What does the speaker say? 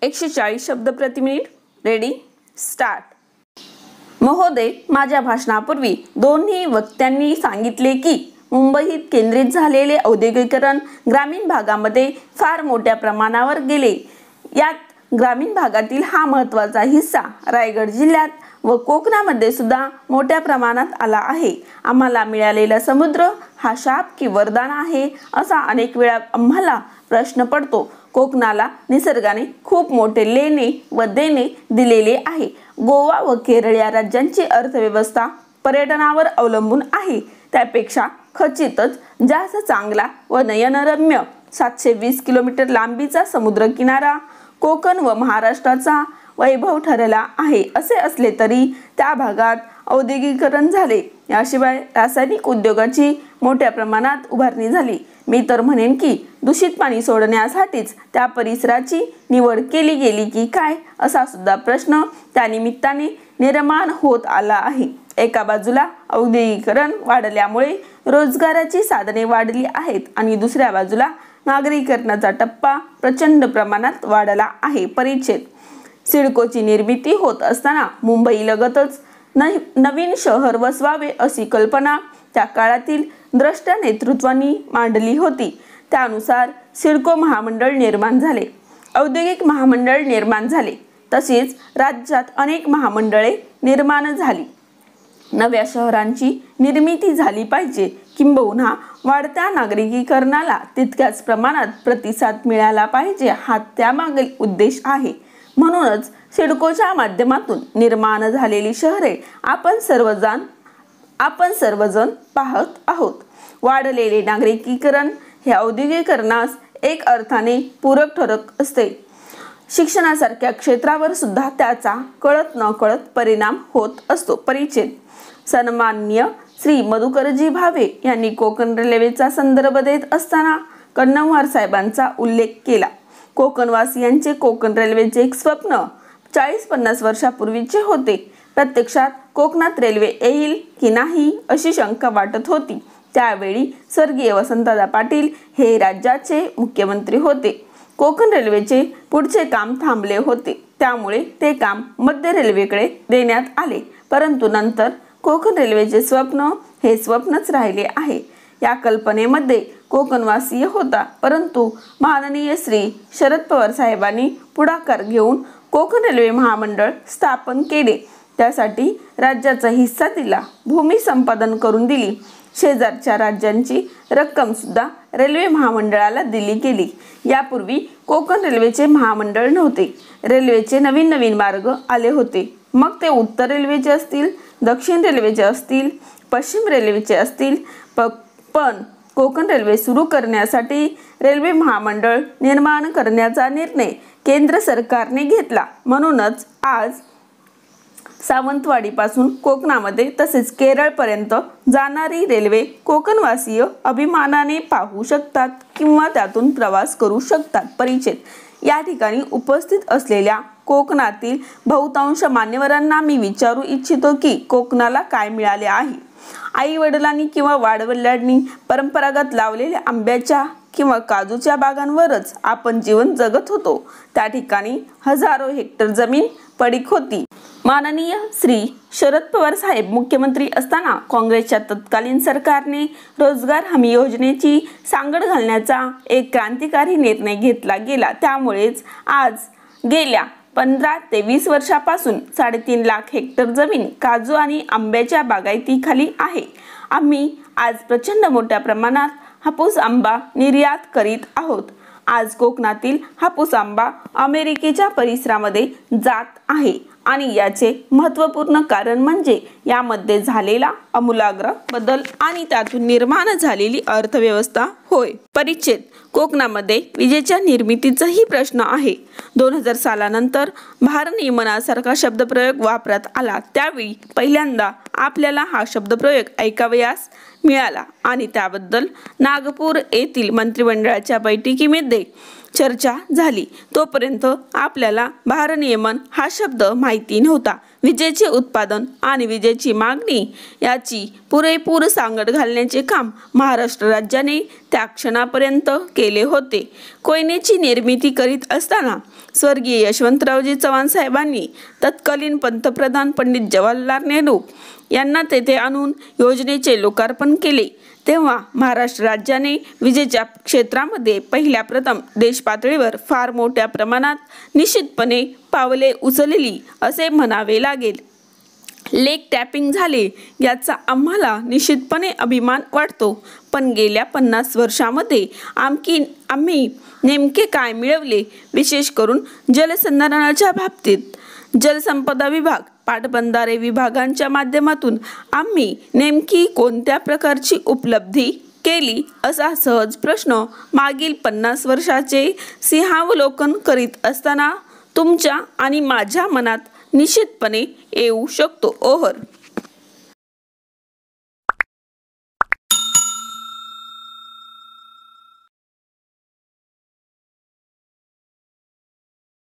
140 शब्द प्रति minute. Ready start. महोदय, माझ्या भाषणापूर्वी दोन्ही वक्त्यांनी सांगितले की मुंबईत केंद्रित झालेले औद्योगिकरण ग्रामीण भागामध्ये फार मोठ्या प्रमाणावर गेले. यात ग्रामीण भागातील हा महत्त्वाचा हिस्सा रायगड जिल्ह्यात व कोकणामध्ये सुद्धा मोठ्या प्रमाणात आला आहे. आम्हाला मिळालेला समुद्र हा शाप की वरदान आहे, असा अनेक वेळा आम्हाला प्रश्न पडतो. कोकणाला निसर्गाने खूप मोठे लेणे व देणे दिलेले आहे. गोवा व केरळ या राज्यांची अर्थव्यवस्था पर्यटनावर अवलंबून आहे. त्यापेक्षा खचितच जास्त चांगला व नयनरम्य 720 किलोमीटर लांबीचा समुद्रकिनारा कोकण व महाराष्ट्राचा वैभव ठरला आहे. असे असले तरी त्या भागात औद्योगिकरण झाले. याशिवाय रासायनिक उद्योगाची मोठ्या प्रमाणात उभारणी झाली. मी तर म्हणेन की दूषित पाणी सोडण्यासाठीच त्या परिसराची निवड केली गेली की काय, असा सुद्धा प्रश्न त्या निमित्ताने निर्माण होत आला आहे. एका बाजूला औद्योगिकरण वाढल्यामुळे रोजगाराची साधने वाढली आहेत आणि दुसऱ्या बाजूला नागरीकरणाचा टप्पा प्रचंड प्रमाणात वाढला आहे. परिच्छेद. सिडकोची निर्मिती होत असताना मुंबईलगतच नवीन शहर वसवावे अशी कल्पना त्या काळातील द्रष्टा नेतृत्वानी मांडली होती. त्यानुसार सिडको महामंडळ निर्माण झाले, औद्योगिक महामंडळ निर्माण झाले, तसेच राज्यात अनेक महामंडळे निर्माण झाली. नव्या शहरांची निर्मिती झाली पाहिजे, किंबहुना वाढत्या नागरिकीकरणाला तितक्याच प्रमाणात प्रतिसाद मिळाला पाहिजे, हा त्यामागील उद्देश आहे. म्हणूनच सिडकोच्या माध्यमातून निर्माण झालेली शहरे आपण सर्वजण पाहत आहोत. वाढलेले नागरिकीकरण हे औद्योगिकरणास एक अर्थाने पूरक ठरत असते. शिक्षणासारख्या क्षेत्रावर सुद्धा त्याचा कळत नकळत परिणाम होत असतो. परिच्छेद. सन्माननीय श्री मधुकरजी भावे यांनी कोकण रेल्वेचा संदर्भ देत असताना कन्नमवार साहेबांचा उल्लेख केला. कोकणवासियांचे कोकण रेल्वेचे एक स्वप्न 40-50 वर्षापूर्वीचे होते. प्रत्यक्षात कोकणात रेल्वे येईल की नाही अशी शंका वाटत होती. त्यावेळी स्वर्गीय वसंतदादा पाटील हे राज्याचे मुख्यमंत्री होते. कोकण रेल्वेचे पुढचे काम थांबले होते, त्यामुळे ते काम मध्य रेल्वेकडे देण्यात आले. परंतु नंतर कोकण रेल्वेचे स्वप्न हे स्वप्नच राहिले आहे. या कल्पनेमध्ये कोकणवासीय होता, परंतु माननीय श्री शरद पवार साहेबांनी पुढाकार घेऊन कोकण रेल्वे महामंडळ स्थापन केले. त्यासाठी राज्याचा हिस्सा दिला, भूमी संपादन करून दिली. शेजारच्या राज्यांची रक्कम सुद्धा रेल्वे महामंडळाला दिली गेली. यापूर्वी कोकण रेल्वेचे महामंडळ नव्हते. रेल्वेचे नवीन मार्ग आले होते. मग ते उत्तर रेल्वेचे असतील, दक्षिण रेल्वेचे असतील, पश्चिम रेल्वेचे असतील, पण कोकण रेल्वे सुरू करण्यासाठी रेल्वे महामंडळ निर्माण करण्याचा निर्णय केंद्र सरकारने घेतला. म्हणूनच आज सावंतवाडीपासून कोकणामध्ये तसेच केरळपर्यंत जाणारी रेल्वे कोकणवासीय अभिमानाने पाहू शकतात किंवा त्यातून प्रवास करू शकतात. परिच्छेद. या ठिकाणी उपस्थित असलेल्या कोकणातील बहुतांश मान्यवरांना मी विचारू इच्छितो की कोकणाला काय मिळाले आहे. आई वडिलांनी किंवा वाडवडिलांनी परंपरागत लावलेल्या आंब्याच्या किंवा काजूच्या बागांवरच आपण जीवन जगत होतो. त्या ठिकाणी हजारो हेक्टर जमीन पडीक होती. माननीय श्री शरद पवार साहेब मुख्यमंत्री असताना काँग्रेसच्या तत्कालीन सरकारने रोजगार हमी योजनेची सांगड घालण्याचा एक क्रांतिकारी निर्णय घेतला गेला. त्यामुळेच आज गेल्या 15 ते 20 वर्षापासून 3.5 लाख हेक्टर जमीन काजू आणि आंब्याच्या बागायतीखाली आहे. आम्ही आज प्रचंड मोठ्या प्रमाणात हापूस आंबा निर्यात करीत आहोत. आज कोकणातील हापूस आंबा अमेरिकेच्या परिसरामध्ये जात आहे आणि याचे महत्त्वपूर्ण कारण म्हणजे यामध्ये झालेला आमूलाग्र बदल आणि त्यातून निर्माण झालेली अर्थव्यवस्था होय. परिच्छेद. कोकणामध्ये विजेच्या निर्मितीचाही प्रश्न आहे. 2000 सालानंतर भारनियमनासारखा शब्दप्रयोग वापरात आला. त्यावेळी पहिल्यांदा आपल्याला हा शब्दप्रयोग ऐकावयास मिळाला आणि त्याबद्दल नागपूर येथील मंत्रिमंडळाच्या बैठकीमध्ये चर्चा झाली तोपर्यंत आपल्याला भारनियमन हा शब्द माहिती नव्हता. विजेचे उत्पादन आणि विजेची मागणी याची पुरेपूर सांगड घालण्याचे काम महाराष्ट्र राज्याने त्या क्षणापर्यंत केले होते. कोयनेची निर्मिती करीत असताना स्वर्गीय यशवंतरावजी चव्हाण साहेबांनी तत्कालीन पंतप्रधान पंडित जवाहरलाल नेहरू यांना तेथे आणून योजनेचे लोकार्पण केले. तेव्हा महाराष्ट्र राज्याने विजेच्या क्षेत्रामध्ये पहिल्या प्रथम देश पातळीवर फार मोठ्या प्रमाणात निश्चितपणे पावले उचलली असे म्हणावे लागेल. लेक टॅपिंग झाले याचा आम्हाला निश्चितपणे अभिमान वाटतो. पण गेल्या 50 वर्षामध्ये आम्ही नेमके काय मिळवले? विशेष करून जलसंधारणाच्या बाबतीत जलसंपदा विभाग, पाटबंधारे विभागांच्या माध्यमातून आम्ही नेमकी कोणत्या प्रकारची उपलब्धी केली असा सहज प्रश्न मागील 50 वर्षाचे सिंहावलोकन करीत असताना तुमच्या आणि माझ्या मनात निश्चितपणे येऊ शकतो. ओहर